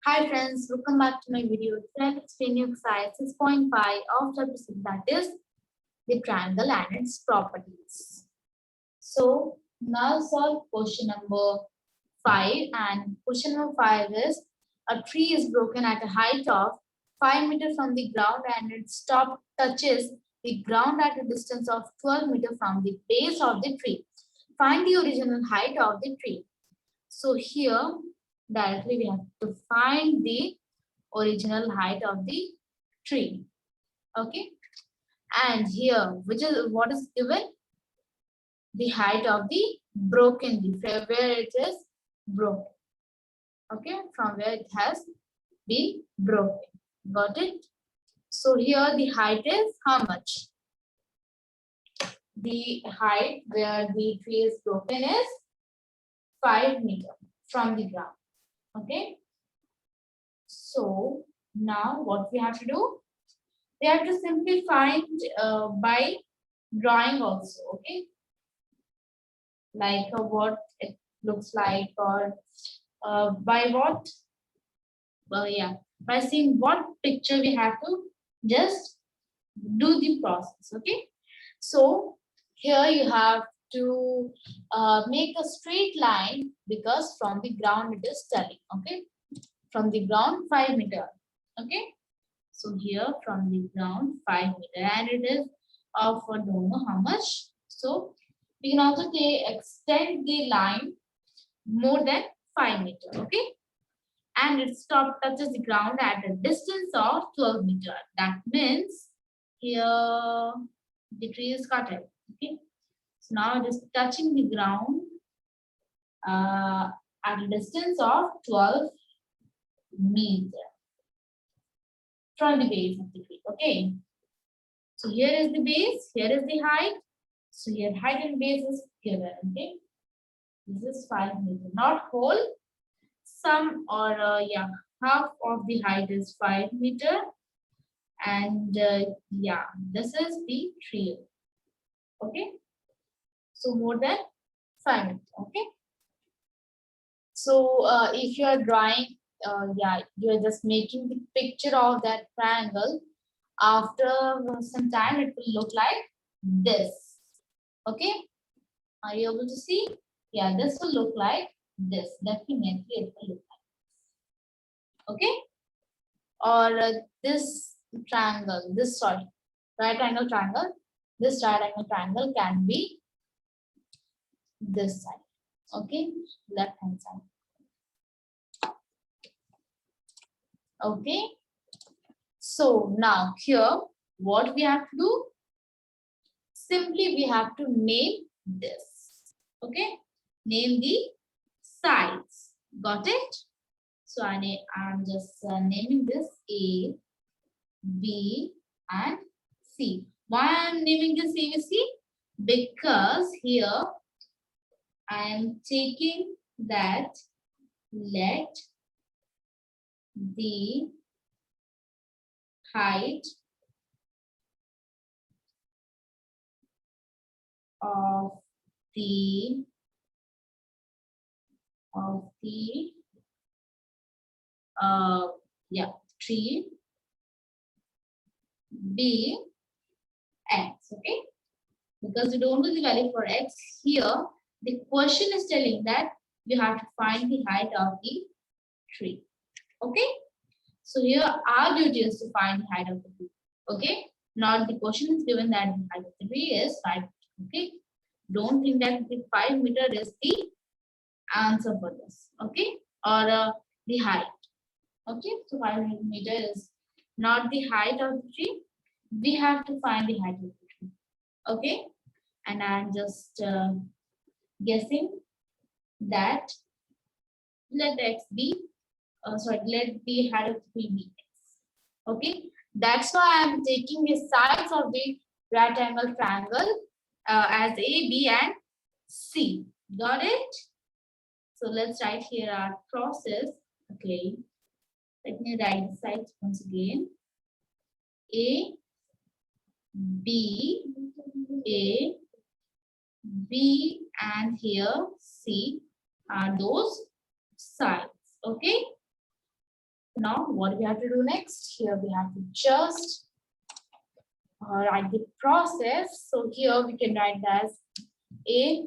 Hi friends, welcome back to my video. Today I'm explaining exercise 6.5 of chapter 6, that is the triangle and its properties. So now solve question number 5, and question number 5 is a tree is broken at a height of 5 meters from the ground and its top touches the ground at a distance of 12 meters from the base of the tree. Find the original height of the tree. So here directly we have to find the original height of the tree. Okay, and here which is what is given, the height of the broken leaf, where it is broken. Okay, from where it has been broken. Got it? So here the height is how much? The height where the tree is broken is 5 meters from the ground. Okay, so now what we have to do, we have to simply find by drawing also. Okay, like what it looks like, or by what, yeah, by seeing what picture we have to just do the process. Okay, so here you have to make a straight line, because from the ground it is telling. Okay, from the ground 5 meter. Okay, so here from the ground 5 meter, and it is of don't know how much. So we can also extend the line more than 5 meter. Okay, and its top touches the ground at a distance of 12 meter. That means here the tree is cut. Okay, so now it is touching the ground at a distance of 12 meter from the base of the tree. Okay, so here is the base, here is the height. So here height and base is given. Okay, this is 5 meter, not whole, some, or yeah, half of the height is 5 meter, and yeah, this is the tree. Okay, so more than 5 meter. Okay, so if you are drawing, yeah, you are just making the picture of that triangle. After some time it will look like this. Okay, are you able to see? Yeah, this will look like this. Definitely it will look like this. Okay, or this triangle, this, sorry, right angle triangle, this right angle triangle can be this side. Okay, left hand side. Okay, so now here what we have to do, simply we have to name this. Okay, name the sides. Got it? So I'm just naming this A, B, and C. Why I'm naming this A, B, C? Because here I am taking that let the height of the yeah, tree be x. Okay, because we don't know the value for x here, the question is telling that we have to find the height of the tree. Okay, so here our duty is to find the height of the tree. Okay, not the question is given that the height of the tree is 5 meters. Okay, don't think that the 5 meter is the answer for this. Okay, or the height. Okay, so 5 meter is not the height of the tree. We have to find the height of the tree. Okay, and I'm just guessing that let x be, let the height of the tree be x. Okay, that's why I'm taking the sides of the right angle triangle as A, B, and C. Got it? So let's write here our process. Okay, let me write the sides once again. A, B, A, B, and here C are those sides. Okay, Now, what we have to do next? Here we have to just write the process. So here we can write as A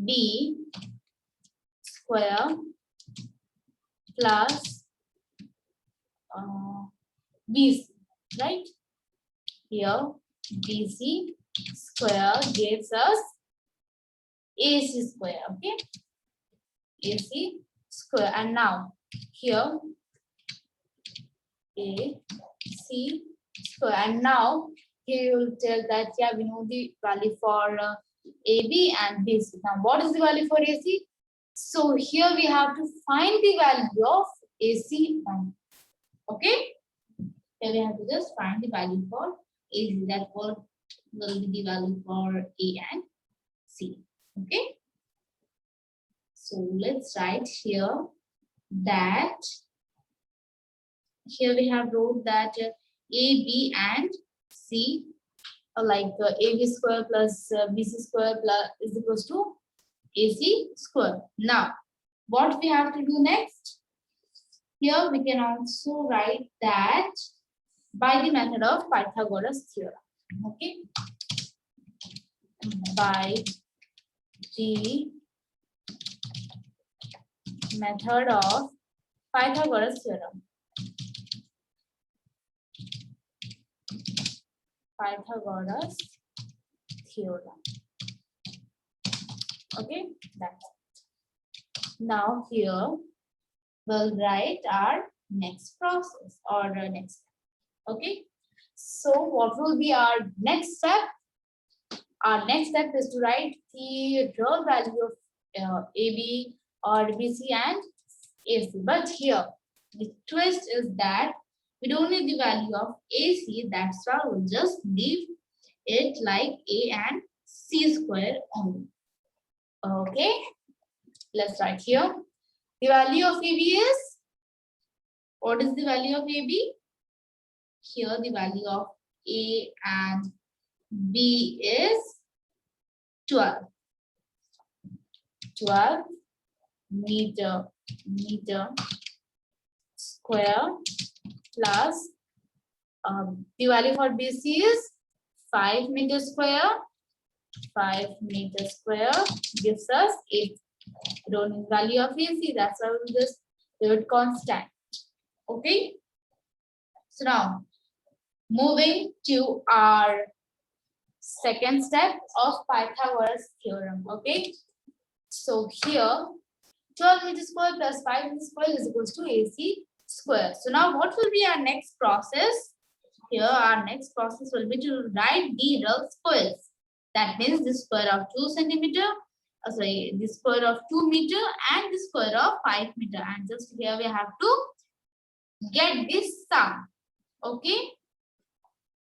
B square plus BC, right? Here BC square gives us AC square, okay? AC square. And now here AC square. And now here you will tell that, yeah, we know the value for AB and BC. Now, what is the value for AC? So here we have to find the value of AC only. Okay? Here we have to just find the value for AC. That what will be the value for A and C. Okay? So let's write here that here we have wrote that A, B and C like AB square plus BC square plus is equals to AC square. Now, what we have to do next? Here we can also write that by the method of Pythagoras theorem. Okay. By the method of Pythagoras theorem. Pythagoras theorem. Okay, that's it. Now here we'll write our next process or next step. Okay, so what will be our next step? Our next step is to write the real value of AB or BC and AC. But here the twist is that we don't need the value of AC. That's why we'll just leave it like A and C square only. Okay, let's write here. The value of AB is, what is the value of AB? Here the value of A and B is 12. 12 meter square plus the value for BC is 5 meter square. 5 meter square gives us 8. We don't need value of AC. That's why we'll just leave it constant. Okay. So now moving to our second step of Pythagoras theorem. Okay. So here 12 meter square plus 5 meter square is equals to AC square. So now what will be our next process? Here our next process will be to write the real squares. That means the square of 2 centimeter, the square of 2 meter and the square of 5 meter. And just here we have to get this sum. Okay.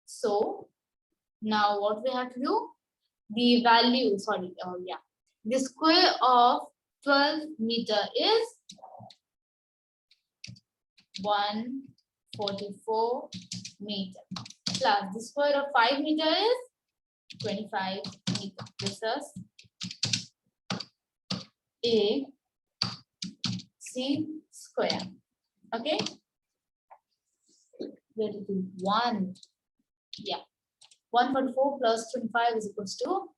So now what we have to do? The value, the square of 12 meter is 144 meter plus the square of 5 meter is 25 meter. This is A C square. Okay. Where to do 1? Yeah. 144 plus 25 is equals to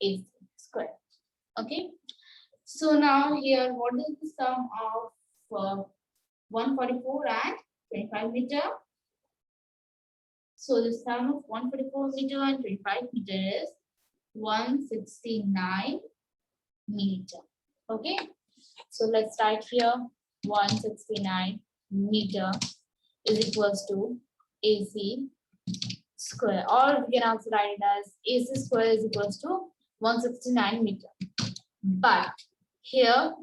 AC square. Okay. So now here, what is the sum of 144 and 25 meter? So the sum of 144 meter and 25 meter is 169 meter. Okay. So let's start here. 169 meter is equals to AC square, or we can also write it as AC square is equals to 169 meter. But here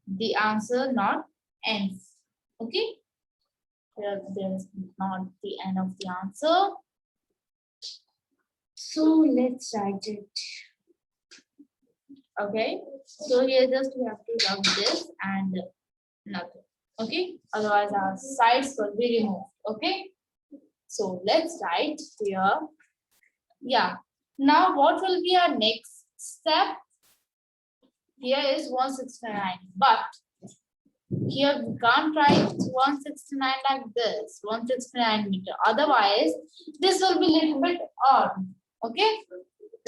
the answer not ends. Okay. Here there's not the end of the answer. So let's write it. Okay. So here just we have to rub this and nothing. Okay. Otherwise our sides will be removed. Okay. So let's write here. Yeah. Now what will be our next step? Here is 169. But Here we can't write 169 like this, 169 meter. Otherwise, this will be little bit odd. Okay,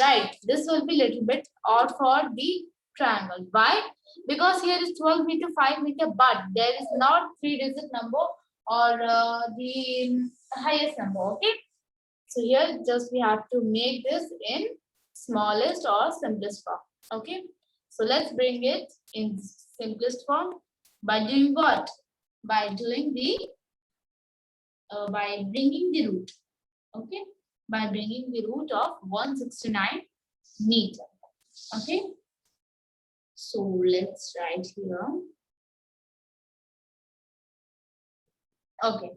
right? This will be little bit odd for the triangle. Why? Because here is 12 meter, 5 meter, but there is not 3-digit number or the highest number. Okay, so here just we have to make this in smallest or simplest form. Okay, so let's bring it in simplest form by doing what? By doing the by bringing the root. Okay, by bringing the root of 169 meter. Okay, so let's write here. Okay.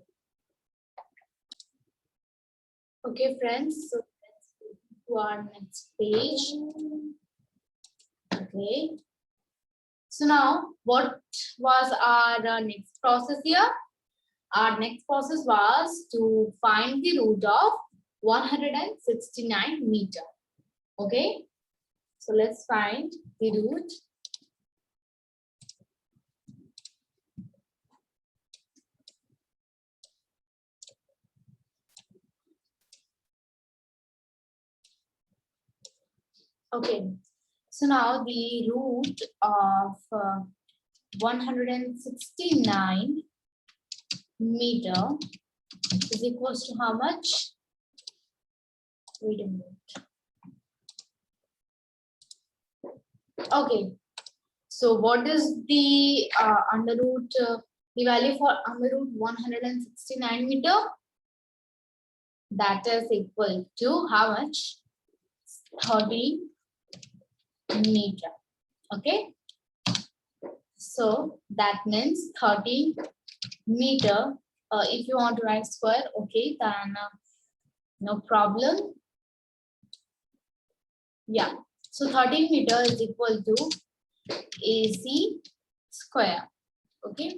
Okay, friends. So let's go to our next page. Okay. So now, what was our next process here? Our next process was to find the root of 169 meter. Okay. So let's find the root. Okay. So now the root of 169 meter is equals to how much? Wait a minute. Okay. So what is the under root, the value for under root 169 meter? That is equal to how much? 30 meter. Okay. So that means 30 meter. If you want to write square, okay, then no problem. Yeah. So 30 meter is equal to AC square. Okay.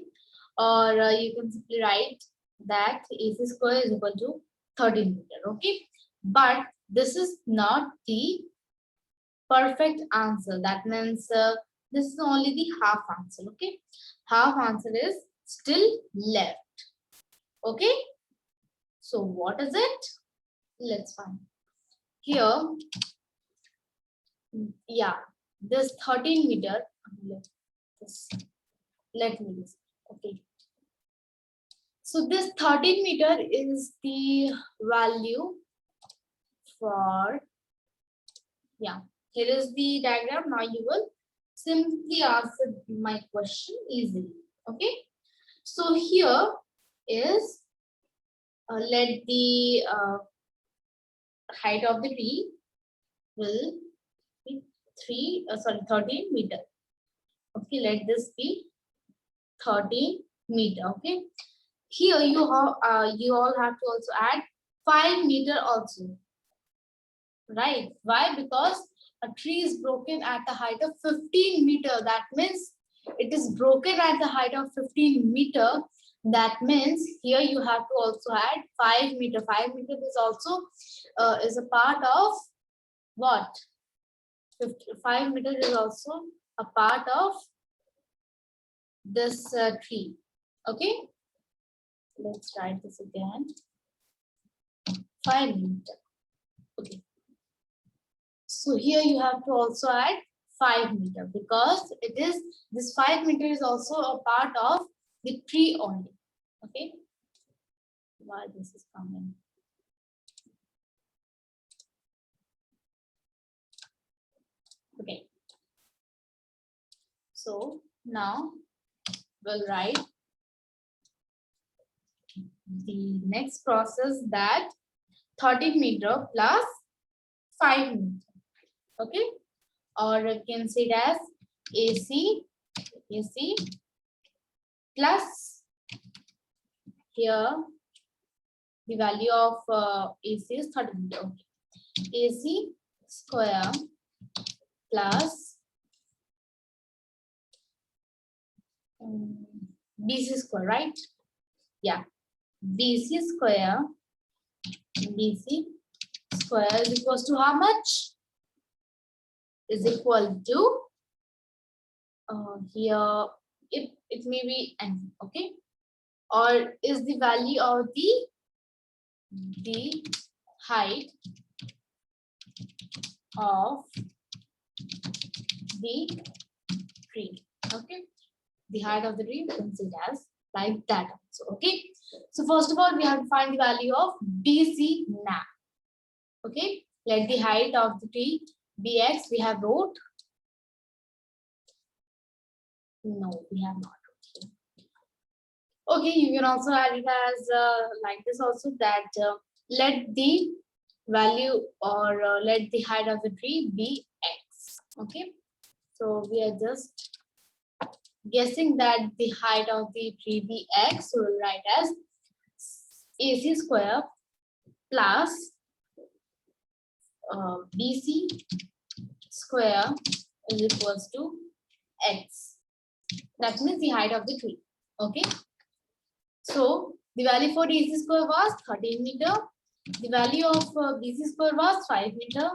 Or you can simply write that AC square is equal to 30 meter. Okay. But this is not the perfect answer. That means this is only the half answer. Okay. Half answer is still left. Okay. So what is it? Let's find. Here, yeah, this 13 meter. Let me just, okay. So this 13 meter is the value for, yeah, here is the diagram. Now you will simply answer my question easily. Okay. So here is let the height of the tree will be 13 meter. Okay, let this be 13 meter. Okay, here you all have to also add 5 meter also, right? Why? Because a tree is broken at the height of 15 meter. That means it is broken at the height of 15 meter. That means here you have to also add 5 meter. 5 meter is also is a part of what? 5 meter is also a part of this tree. Okay, let's write this again. 5 meter. Okay, so here you have to also add 5 meter because it is this 5 meter is also a part of the tree only. Okay, why this is coming? Okay, so now we'll write the next process, that 30 meter plus 5 meter. Okay, or you can say it as AC plus, here the value of AC is 30 meter. Okay. AC square plus BC square, right? Yeah, BC square is equals to how much? Is equal to here it may be anything, okay? Or is the value of the height of the tree, okay? The height of the tree, we can see it as like that also, okay? So first of all, we have to find the value of BC now, okay? Let the height of the tree be x. We have wrote, no, we have not wrote here. Okay, you can also add it as like this also, that let the value or let the height of the tree be x, okay? So we are just guessing that the height of the tree be x, so we'll write as AC square plus BC square is equals to x. That means the height of the tree, okay? So the value for AC square was 13 meter. The value of BC square was 5 meter.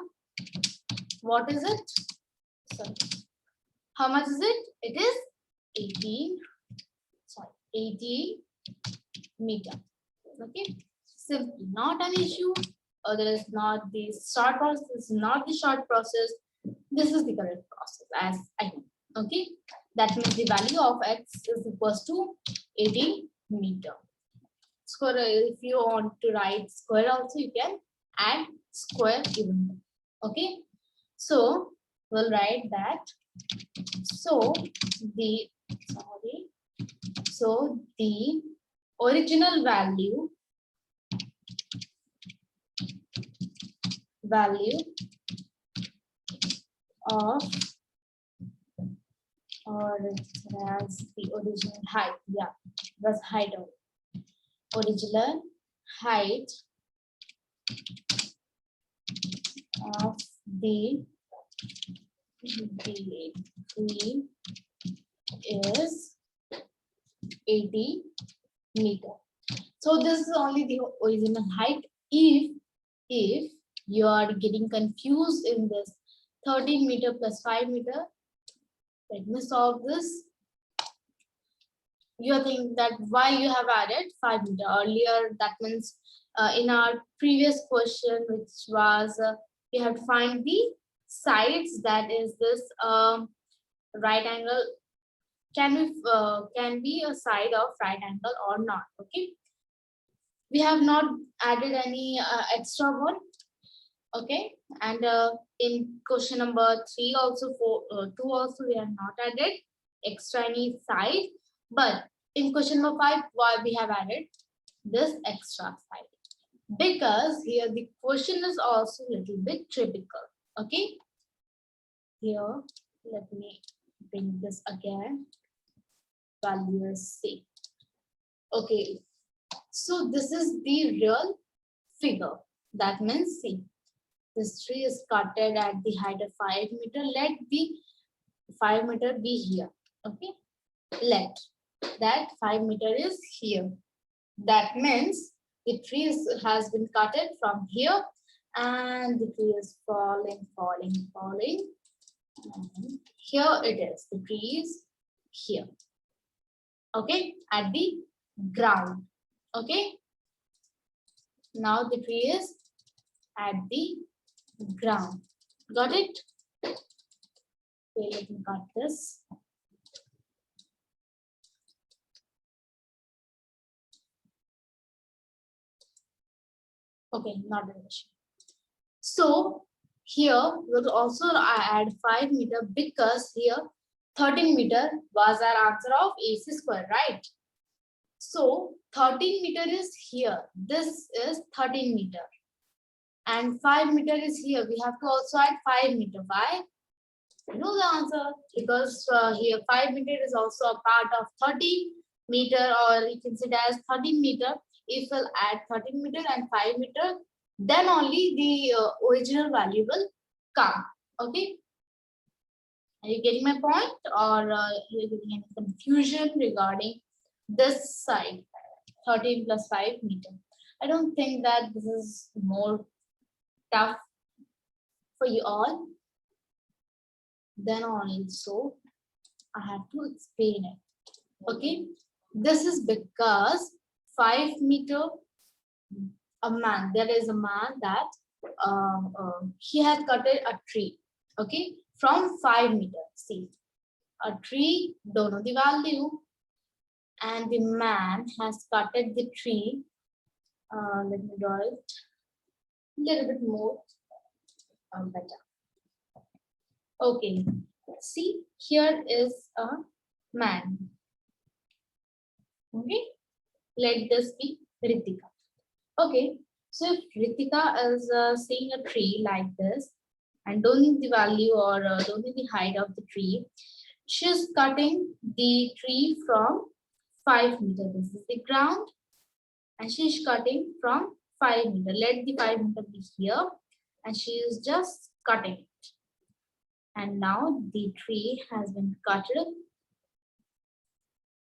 What is it? Sorry. How much is it? It is 80 meter. Okay. Simply not an issue. There is not the short process. This is not the short process. This is the correct process as I know. Okay. That means the value of x is equals to 80 meter. Square, if you want to write square also, you can add square even. Okay. So we'll write that. So the original value of, or as the original height, yeah, was height of original height of the tree is 80 meter. So this is only the original height. If you are getting confused in this 13 meter plus 5 meter, let me solve this. You think that why you have added 5 meter earlier. That means in our previous question, which was we have to find the sides, that is this right angle can be a side of right angle or not. Okay, we have not added any extra one. Okay, and in question number 3 also, 2 also, we have not added extra any side, but in question number 5, why we have added this extra side? Because here the question is also a little bit typical. Okay, here let me bring this again. Value is C. Okay, so this is the real figure. That means C. This tree is cutted at the height of 5 meter. Let the 5 meter be here. Okay, let that 5 meter is here. That means the tree has been cutted from here, and the tree is falling. And here it is. The tree is here. Okay, at the ground. Okay, now the tree is at the ground. Got it? Okay, let me cut this. Okay, not an issue. So here we'll also add 5 meter, because here 13 meter was our answer of AC square, right? So 13 meter is here. This is 13 meter. And 5 meter is here. We have to also add 5 meter. Why? You know the answer. Because here 5 meter is also a part of 30 meter, or you can see it as 13 meter. If we'll add 13 meter and 5 meter, then only the original value will come. Okay. Are you getting my point, or you're getting any confusion regarding this side, 13 plus 5 meter? I don't think that this is more tough for you all. Then also I have to explain it. Okay, this is because 5 meter, a man, there is a man that he has cut a tree, okay, from 5 meters. See, a tree, don't know the value, and the man has cutted the tree. Let me draw it a little bit more better. Okay, see, here is a man. Okay, let this be Ritika. Okay, so if Ritika is seeing a tree like this and don't know the value or don't know the height of the tree, she's cutting the tree from 5 meters. This is the ground, and she's cutting from 5 meters. Let the 5 meter be here, and she is just cutting it. And now the tree has been cut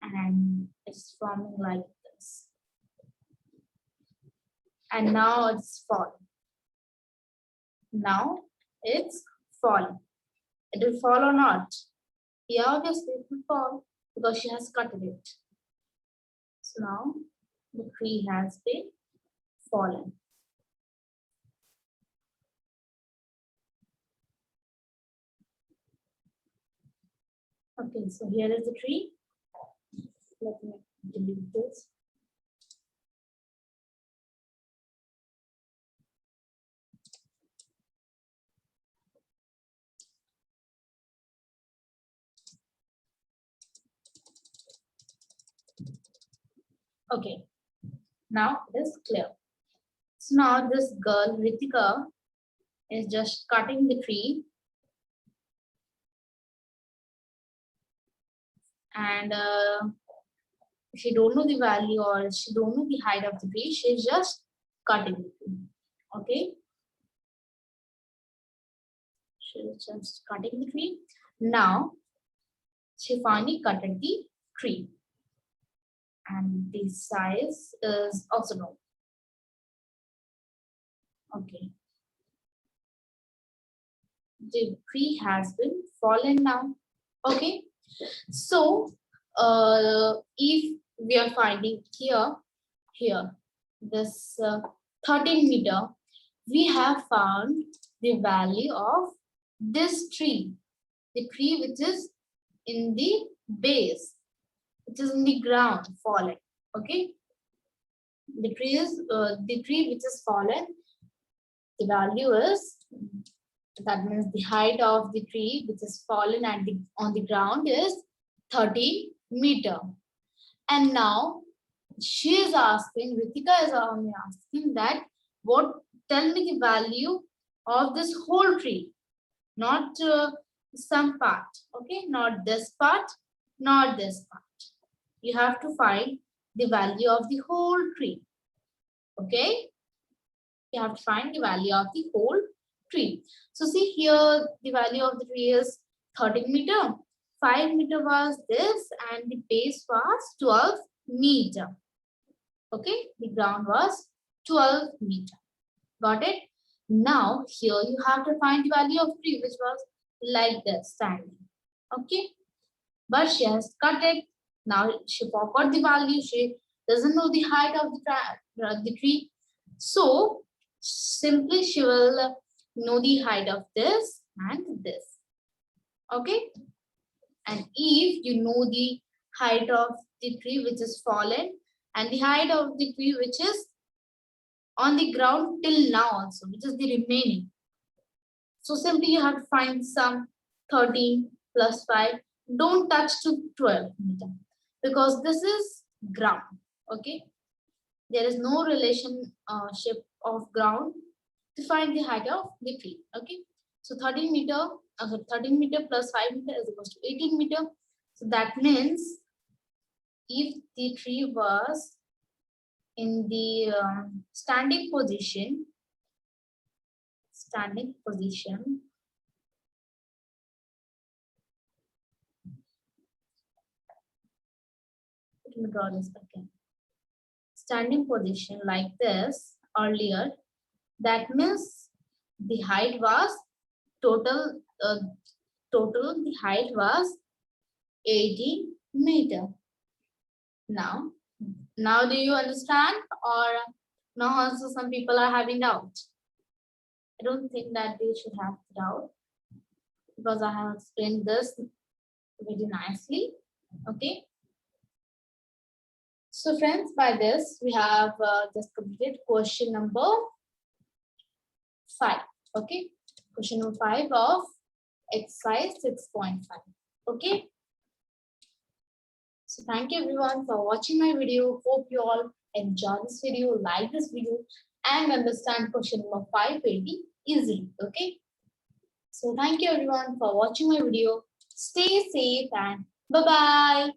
and it's forming like this. And now it's falling. Now it's falling. It will fall or not? Yeah, obviously it will fall because she has cut it. So now the tree has been fallen. Okay, so here is the tree. Let me delete this. Okay, now it is clear. So now this girl, Ritika, is just cutting the tree and she don't know the value or she don't know the height of the tree, she's just cutting the tree. Okay, she's just cutting the tree. Now she finally cut the tree and the size is also known. Okay, the tree has been fallen now. Okay, so if we are finding here this 13 meter, we have found the value of this tree, the tree which is in the base, which is in the ground fallen. Okay, the tree is the tree which is fallen, the value is, that means the height of the tree which is fallen at the on the ground is 13 meter. And now she is asking, Ritika is asking that what, tell me the value of this whole tree, not some part, okay, not this part, not this part. You have to find the value of the whole tree, okay? You have to find the value of the whole tree. So see here, the value of the tree is 13 meter. 5 meter was this and the base was 12 meter. Okay, the ground was 12 meter. Got it? Now here you have to find the value of tree which was like this standing. Okay, but she has cut it. Now she forgot the value. She doesn't know the height of the tree. So simply she will know the height of this and this. Okay, and if you know the height of the tree which is fallen and the height of the tree which is on the ground till now also, which is the remaining, so simply you have to find some 13 plus 5. Don't touch to 12 meter because this is ground. Okay, there is no relationship of ground to find the height of the tree. Okay, so 13 meter, 13 meter plus 5 meter is equals to 18 meter. So that means if the tree was in the standing position, let me draw this again. Standing position like this earlier, that means the height was total the height was 18 meter. Now do you understand, or now also some people are having doubt? I don't think that they should have doubt because I have explained this very nicely. Okay. So friends, by this we have just completed question number 5. Okay. Question number 5 of exercise 6.5. Okay. So thank you everyone for watching my video. Hope you all enjoy this video, like this video, and understand question number 5 very easily. Okay. So thank you everyone for watching my video. Stay safe and bye-bye.